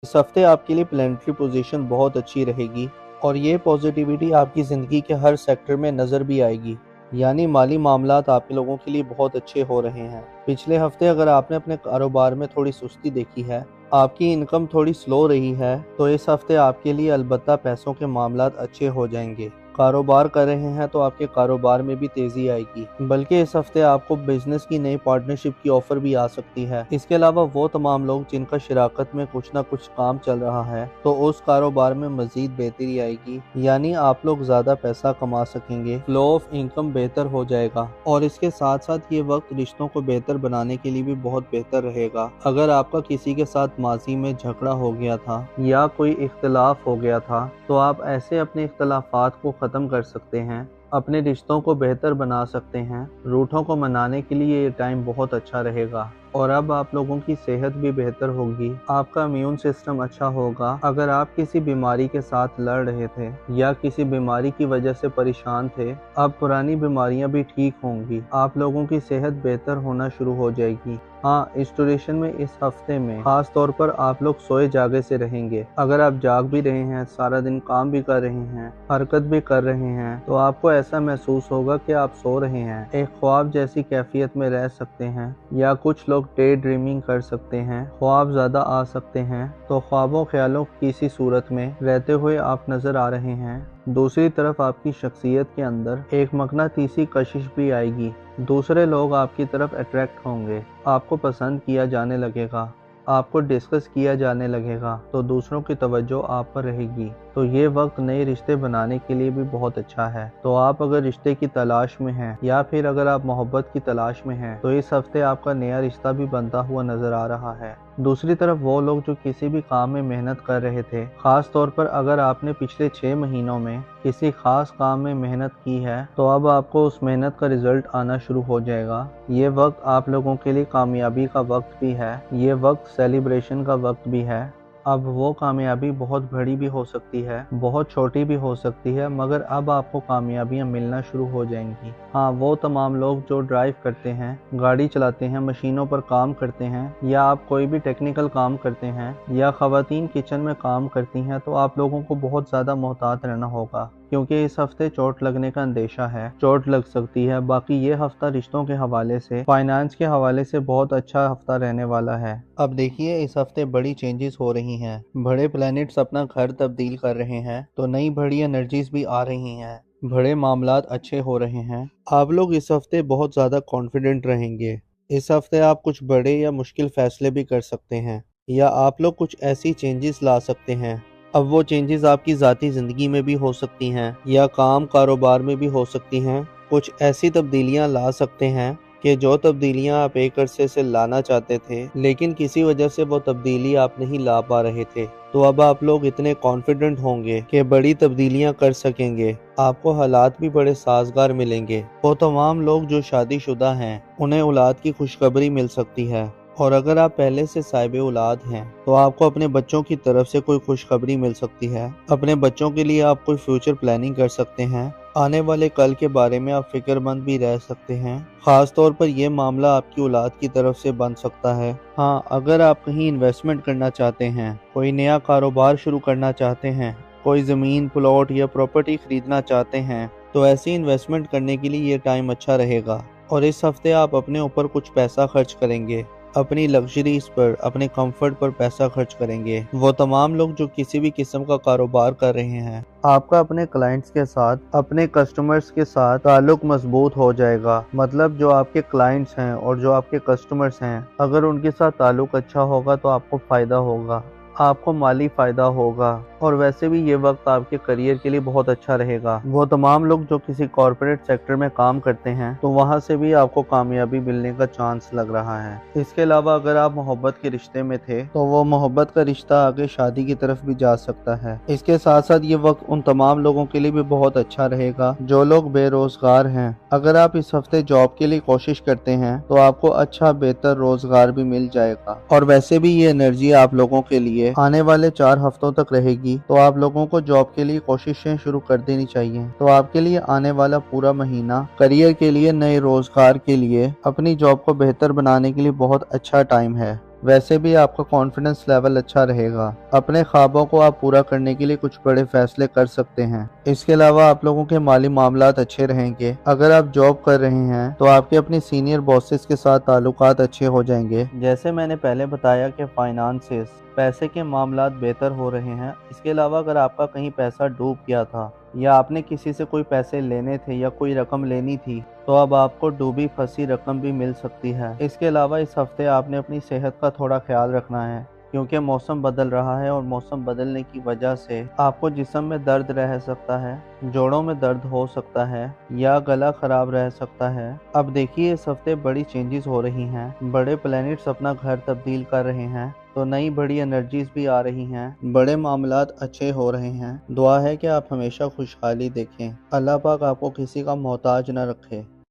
इस हफ्ते आपके लिए प्लैनेटरी पोजीशन बहुत अच्छी रहेगी और ये पॉजिटिविटी आपकी ज़िंदगी के हर सेक्टर में नज़र भी आएगी। यानी माली मामलात आप लोगों के लिए बहुत अच्छे हो रहे हैं। पिछले हफ्ते अगर आपने अपने कारोबार में थोड़ी सुस्ती देखी है, आपकी इनकम थोड़ी स्लो रही है, तो इस हफ्ते आपके लिए अलबत्ता पैसों के मामलात अच्छे हो जाएंगे। कारोबार कर रहे हैं तो आपके कारोबार में भी तेजी आएगी, बल्कि इस हफ्ते आपको बिजनेस की नई पार्टनरशिप की ऑफर भी आ सकती है। इसके अलावा वो तमाम लोग जिनका शराकत में कुछ ना कुछ काम चल रहा है, तो उस कारोबार में मजीद बेहतरी आएगी, यानी आप लोग ज्यादा पैसा कमा सकेंगे, फ्लो ऑफ इनकम बेहतर हो जाएगा। और इसके साथ साथ ये वक्त रिश्तों को बेहतर बनाने के लिए भी बहुत बेहतर रहेगा। अगर आपका किसी के साथ माजी में झगड़ा हो गया था या कोई इख्तलाफ हो गया था, तो आप ऐसे अपने इख्तलाफात को ख़त्म कर सकते हैं, अपने रिश्तों को बेहतर बना सकते हैं। रूठों को मनाने के लिए ये टाइम बहुत अच्छा रहेगा। और अब आप लोगों की सेहत भी बेहतर होगी, आपका इम्यून सिस्टम अच्छा होगा। अगर आप किसी बीमारी के साथ लड़ रहे थे या किसी बीमारी की वजह से परेशान थे, अब पुरानी बीमारियां भी ठीक होंगी, आप लोगों की सेहत बेहतर होना शुरू हो जाएगी। हाँ, इस ड्यूरेशन में इस हफ्ते में खास तौर पर आप लोग सोए जागे से रहेंगे। अगर आप जाग भी रहे हैं, सारा दिन काम भी कर रहे हैं, हरकत भी कर रहे हैं, तो आपको ऐसा महसूस होगा कि आप सो रहे हैं, एक ख्वाब जैसी कैफियत में रह सकते हैं। या कुछ लोग डे ड्रीमिंग कर सकते हैं, ख्वाब ज्यादा आ सकते हैं, तो ख्वाबों ख्यालों की सी सूरत में रहते हुए आप नजर आ रहे हैं। दूसरी तरफ आपकी शख्सियत के अंदर एक मकनातीसी कशिश भी आएगी, दूसरे लोग आपकी तरफ अट्रैक्ट होंगे, आपको पसंद किया जाने लगेगा, आपको डिस्कस किया जाने लगेगा, तो दूसरों की तवज्जो आप पर रहेगी। तो ये वक्त नए रिश्ते बनाने के लिए भी बहुत अच्छा है। तो आप अगर रिश्ते की तलाश में हैं या फिर अगर आप मोहब्बत की तलाश में हैं, तो इस हफ्ते आपका नया रिश्ता भी बनता हुआ नजर आ रहा है। दूसरी तरफ वो लोग जो किसी भी काम में मेहनत कर रहे थे, खास तौर पर अगर आपने पिछले 6 महीनों में किसी खास काम में मेहनत की है, तो अब आपको उस मेहनत का रिजल्ट आना शुरू हो जाएगा। ये वक्त आप लोगों के लिए कामयाबी का वक्त भी है, ये वक्त सेलिब्रेशन का वक्त भी है। अब वो कामयाबी बहुत बड़ी भी हो सकती है, बहुत छोटी भी हो सकती है, मगर अब आपको कामयाबियां मिलना शुरू हो जाएंगी। हाँ, वो तमाम लोग जो ड्राइव करते हैं, गाड़ी चलाते हैं, मशीनों पर काम करते हैं, या आप कोई भी टेक्निकल काम करते हैं, या ख़वातीन किचन में काम करती हैं, तो आप लोगों को बहुत ज़्यादा मोहतात रहना होगा, क्योंकि इस हफ्ते चोट लगने का अंदेशा है, चोट लग सकती है। बाकी ये हफ्ता रिश्तों के हवाले से, फाइनेंस के हवाले से बहुत अच्छा हफ्ता रहने वाला है। अब देखिए, इस हफ्ते बड़ी चेंजेस हो रही हैं, बड़े प्लैनेट्स अपना घर तब्दील कर रहे हैं, तो नई बड़ी एनर्जीज भी आ रही हैं, बड़े मामलात अच्छे हो रहे हैं। आप लोग इस हफ्ते बहुत ज़्यादा कॉन्फिडेंट रहेंगे। इस हफ्ते आप कुछ बड़े या मुश्किल फैसले भी कर सकते हैं, या आप लोग कुछ ऐसी चेंजेस ला सकते हैं। अब वो चेंजेस आपकी ज़ाती ज़िंदगी में भी हो सकती हैं या काम कारोबार में भी हो सकती हैं। कुछ ऐसी तब्दीलियां ला सकते हैं कि जो तब्दीलियां आप एक अरसे से लाना चाहते थे, लेकिन किसी वजह से वो तब्दीली आप नहीं ला पा रहे थे। तो अब आप लोग इतने कॉन्फिडेंट होंगे कि बड़ी तब्दीलियां कर सकेंगे, आपको हालात भी बड़े साजगार मिलेंगे। वो तमाम लोग जो शादीशुदा हैं, उन्हें औलाद की खुशखबरी मिल सकती है। और अगर आप पहले से साहिब औलाद हैं, तो आपको अपने बच्चों की तरफ से कोई खुशखबरी मिल सकती है। अपने बच्चों के लिए आप कोई फ्यूचर प्लानिंग कर सकते हैं। आने वाले कल के बारे में आप फिक्रमंद भी रह सकते हैं। खास तौर पर यह मामला आपकी औलाद की तरफ से बन सकता है। हाँ, अगर आप कहीं इन्वेस्टमेंट करना चाहते हैं, कोई नया कारोबार शुरू करना चाहते हैं, कोई ज़मीन, प्लॉट या प्रॉपर्टी खरीदना चाहते हैं, तो ऐसी इन्वेस्टमेंट करने के लिए ये टाइम अच्छा रहेगा। और इस हफ्ते आप अपने ऊपर कुछ पैसा खर्च करेंगे, अपनी लग्जरीज पर, अपने कंफर्ट पर पैसा खर्च करेंगे। वो तमाम लोग जो किसी भी किस्म का कारोबार कर रहे हैं, आपका अपने क्लाइंट्स के साथ, अपने कस्टमर्स के साथ ताल्लुक मजबूत हो जाएगा। मतलब जो आपके क्लाइंट्स हैं और जो आपके कस्टमर्स हैं, अगर उनके साथ ताल्लुक अच्छा होगा तो आपको फ़ायदा होगा, आपको माली फ़ायदा होगा। और वैसे भी ये वक्त आपके करियर के लिए बहुत अच्छा रहेगा। वो तमाम लोग जो किसी कॉर्पोरेट सेक्टर में काम करते हैं, तो वहाँ से भी आपको कामयाबी मिलने का चांस लग रहा है। इसके अलावा अगर आप मोहब्बत के रिश्ते में थे, तो वो मोहब्बत का रिश्ता आगे शादी की तरफ भी जा सकता है। इसके साथ साथ ये वक्त उन तमाम लोगों के लिए भी बहुत अच्छा रहेगा जो लोग बेरोजगार हैं। अगर आप इस हफ्ते जॉब के लिए कोशिश करते हैं, तो आपको अच्छा बेहतर रोजगार भी मिल जाएगा। और वैसे भी ये एनर्जी आप लोगों के लिए आने वाले 4 हफ्तों तक रहेगी, तो आप लोगों को जॉब के लिए कोशिशें शुरू कर देनी चाहिए। तो आपके लिए आने वाला पूरा महीना करियर के लिए, नए रोजगार के लिए, अपनी जॉब को बेहतर बनाने के लिए बहुत अच्छा टाइम है। वैसे भी आपका कॉन्फिडेंस लेवल अच्छा रहेगा। अपने ख्वाबों को आप पूरा करने के लिए कुछ बड़े फैसले कर सकते हैं। इसके अलावा आप लोगों के माली मामलात अच्छे रहेंगे। अगर आप जॉब कर रहे हैं तो आपके अपने सीनियर बॉसेस के साथ ताल्लुकात अच्छे हो जाएंगे। जैसे मैंने पहले बताया कि फाइनेंसेस, पैसे के मामलात बेहतर हो रहे हैं। इसके अलावा अगर आपका कहीं पैसा डूब गया था या आपने किसी से कोई पैसे लेने थे या कोई रकम लेनी थी, तो अब आपको डूबी फंसी रकम भी मिल सकती है। इसके अलावा इस हफ्ते आपने अपनी सेहत का थोड़ा ख्याल रखना है, क्योंकि मौसम बदल रहा है और मौसम बदलने की वजह से आपको जिस्म में दर्द रह सकता है, जोड़ों में दर्द हो सकता है या गला खराब रह सकता है। अब देखिए, इस हफ्ते बड़ी चेंजेस हो रही हैं, बड़े प्लैनेट्स अपना घर तब्दील कर रहे हैं, तो नई बड़ी एनर्जीज भी आ रही हैं, बड़े मामलात अच्छे हो रहे हैं। दुआ है कि आप हमेशा खुशहाली देखें। अल्लाह पाक आपको किसी का मोहताज न रखे।